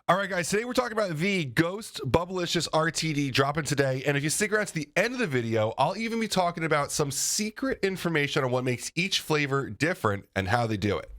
All right, guys, today we're talking about the Ghost Bubblicious RTD dropping today. And if you stick around to the end of the video, I'll even be talking about some secret information on what makes each flavor different and how they do it.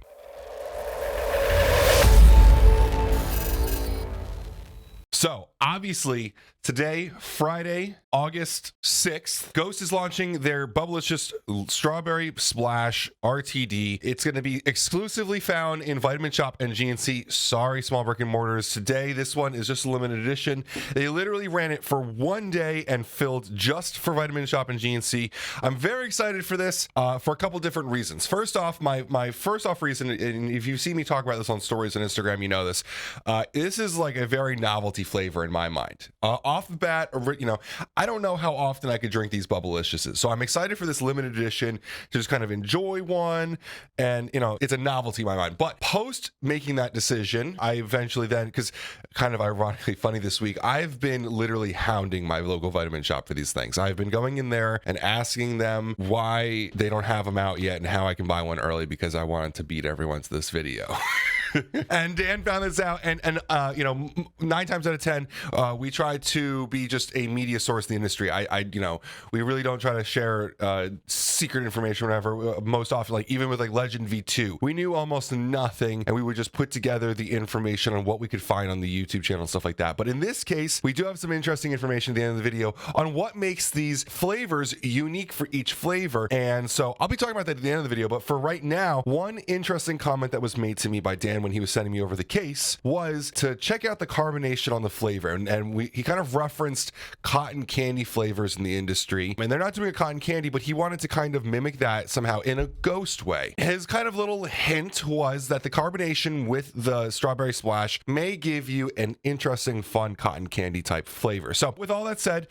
So obviously today, Friday, August 6th, Ghost is launching their Bubblicious Strawberry Splash RTD. It's going to be exclusively found in Vitamin Shop and GNC. Sorry, small brick and mortars. Today, this one is just a limited edition. They literally ran it for one day and filled just for Vitamin Shop and GNC. I'm very excited for this for a couple different reasons. First off, my first off reason, and if you see me talk about this on stories on Instagram, you know this. This is like a very novelty flavor in my mind. Off the bat, you know, I don't know how often I could drink these Bubbliciouses, so I'm excited for this limited edition to just kind of enjoy one, and you know, it's a novelty in my mind. But post making that decision, I eventually then, because kind of ironically funny this week, I've been literally hounding my local Vitamin Shop for these things. I've been going in there and asking them why they don't have them out yet and how I can buy one early, because I wanted to beat everyone to this video. And Dan found this out, and you know, 9 times out of 10, we try to be just a media source in the industry. You know, we really don't try to share secret information or whatever. Most often, like even with like Legend V2, we knew almost nothing, and we would just put together the information on what we could find on the YouTube channel and stuff like that. But in this case, we do have some interesting information at the end of the video on what makes these flavors unique for each flavor. And so I'll be talking about that at the end of the video. But for right now, one interesting comment that was made to me by Dan when he was sending me over the case was to check out the carbonation on the flavor, and he kind of referenced cotton candy flavors in the industry, and they're not doing a cotton candy, but he wanted to kind of mimic that somehow in a Ghost way. His kind of little hint was that the carbonation with the strawberry splash may give you an interesting, fun cotton candy type flavor. So with all that said,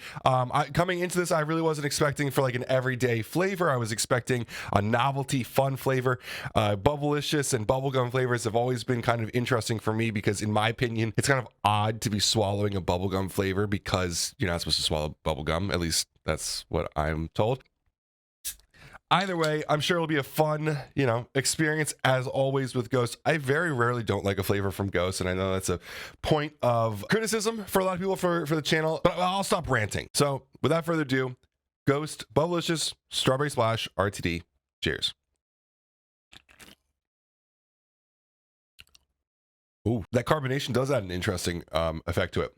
coming into this, I really wasn't expecting for like an everyday flavor. I was expecting a novelty, fun flavor. Bubblicious and bubblegum flavors have always been kind of interesting for me, because in my opinion, it's kind of odd to be swallowing a bubblegum flavor, because you're not supposed to swallow bubblegum. At least that's what I'm told. Either way, I'm sure it'll be a fun, you know, experience as always with Ghost. I very rarely don't like a flavor from Ghost, and I know that's a point of criticism for a lot of people for the channel, but I'll stop ranting. So without further ado, Ghost Bubblicious Strawberry Splash RTD. Cheers. Ooh, that carbonation does add an interesting effect to it.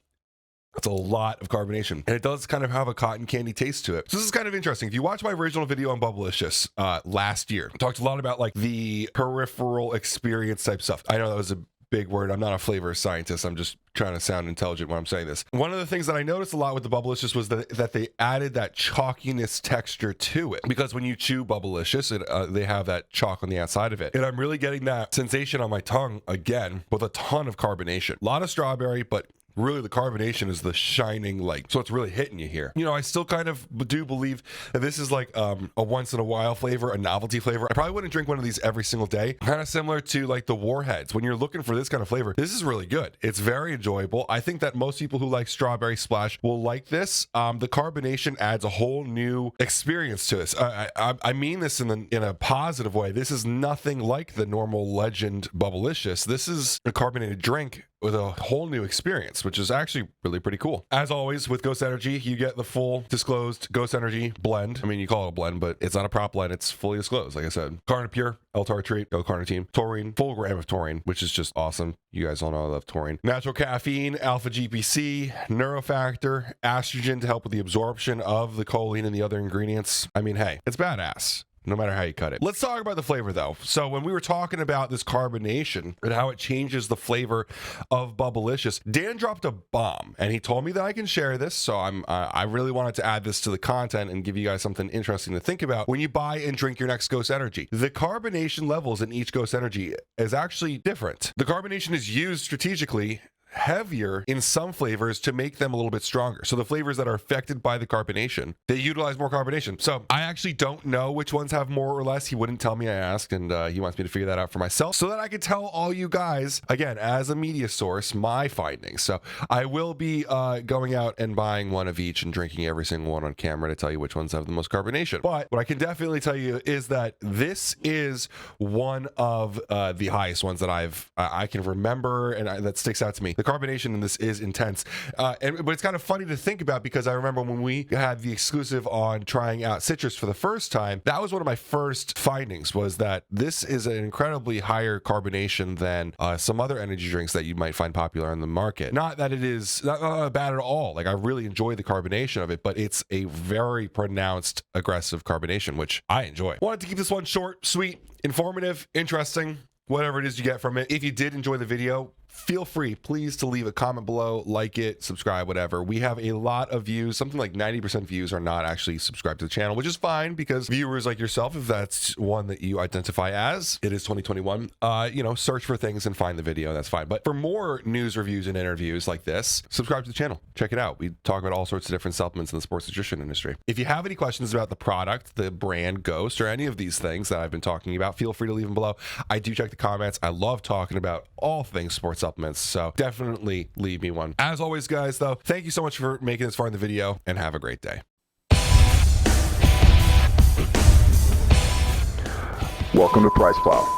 It's a lot of carbonation, and it does kind of have a cotton candy taste to it. So this is kind of interesting. If you watch my original video on Bubblicious last year, I talked a lot about like the peripheral experience type stuff. I know that was a big word. I'm not a flavor scientist. I'm just trying to sound intelligent when I'm saying this. One of the things that I noticed a lot with the Bubblicious was that they added that chalkiness texture to it, because when you chew Bubblicious, they have that chalk on the outside of it, and I'm really getting that sensation on my tongue again with a ton of carbonation. A lot of strawberry, but really the carbonation is the shining light, so it's really hitting you here. You know, I still kind of do believe that this is like a once in a while flavor, a novelty flavor. I probably wouldn't drink one of these every single day. Kind of similar to like the Warheads. When you're looking for this kind of flavor, this is really good. It's very enjoyable. I think that most people who like Strawberry Splash will like this. The carbonation adds a whole new experience to this. I mean this in a positive way. This is nothing like the normal Legend Bubblicious. This is a carbonated drink with a whole new experience, which is actually really pretty cool. As always with Ghost Energy, you get the full disclosed Ghost Energy blend. I mean, you call it a blend, but it's not a prop blend. It's fully disclosed. Like I said, Carnipure, L-tartrate, L-carnitine, taurine, full gram of taurine, which is just awesome. You guys all know I love taurine. Natural caffeine, alpha GPC, neurofactor, estrogen to help with the absorption of the choline and the other ingredients. I mean, hey, it's badass, no matter how you cut it. Let's talk about the flavor though. So when we were talking about this carbonation and how it changes the flavor of Bubblicious, Dan dropped a bomb, and he told me that I can share this. So I really wanted to add this to the content and give you guys something interesting to think about when you buy and drink your next Ghost Energy. The carbonation levels in each Ghost Energy is actually different. The carbonation is used strategically heavier in some flavors to make them a little bit stronger. So the flavors that are affected by the carbonation, they utilize more carbonation. So I actually don't know which ones have more or less. He wouldn't tell me. I asked, and he wants me to figure that out for myself so that I could tell all you guys, again, as a media source, my findings. So I will be going out and buying one of each and drinking every single one on camera to tell you which ones have the most carbonation. But what I can definitely tell you is that this is one of the highest ones that I can remember, and that sticks out to me. The carbonation in this is intense. But it's kind of funny to think about, because I remember when we had the exclusive on trying out citrus for the first time, that was one of my first findings, was that this is an incredibly higher carbonation than some other energy drinks that you might find popular on the market. Not that it is not bad at all. Like, I really enjoy the carbonation of it, but it's a very pronounced aggressive carbonation, which I enjoy. Wanted to keep this one short, sweet, informative, interesting, whatever it is you get from it. If you did enjoy the video, feel free, please, to leave a comment below, like it, subscribe, whatever. We have a lot of views. Something like 90% views are not actually subscribed to the channel, which is fine, because viewers like yourself, if that's one that you identify as, it is 2021, you know, search for things and find the video. That's fine. But for more news, reviews, and interviews like this, subscribe to the channel. Check it out. We talk about all sorts of different supplements in the sports nutrition industry. If you have any questions about the product, the brand Ghost, or any of these things that I've been talking about, feel free to leave them below. I do check the comments. I love talking about all things sports supplements, so definitely leave me one. As always, guys, though, thank you so much for making this far in the video, and have a great day. Welcome to PricePlow.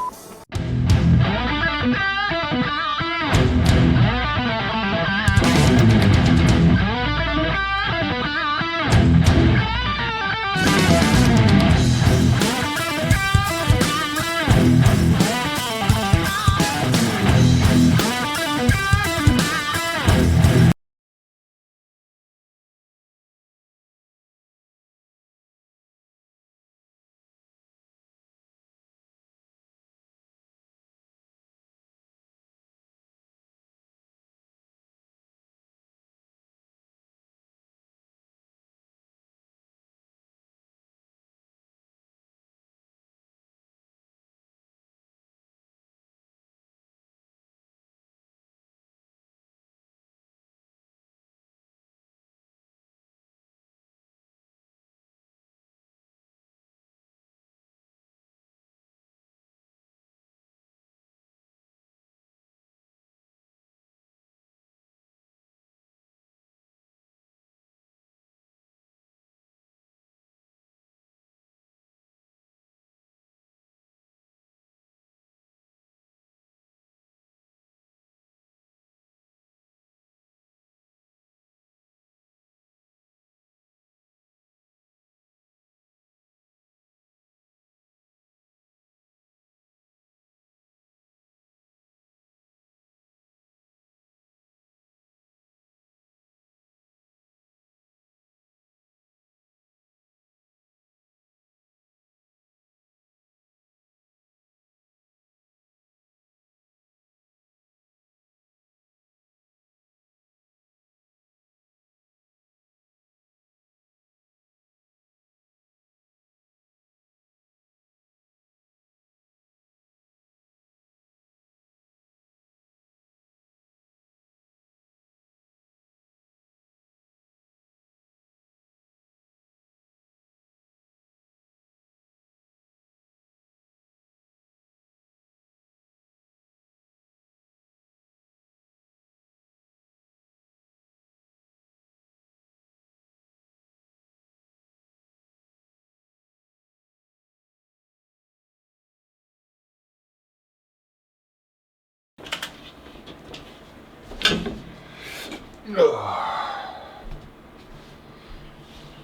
Ugh.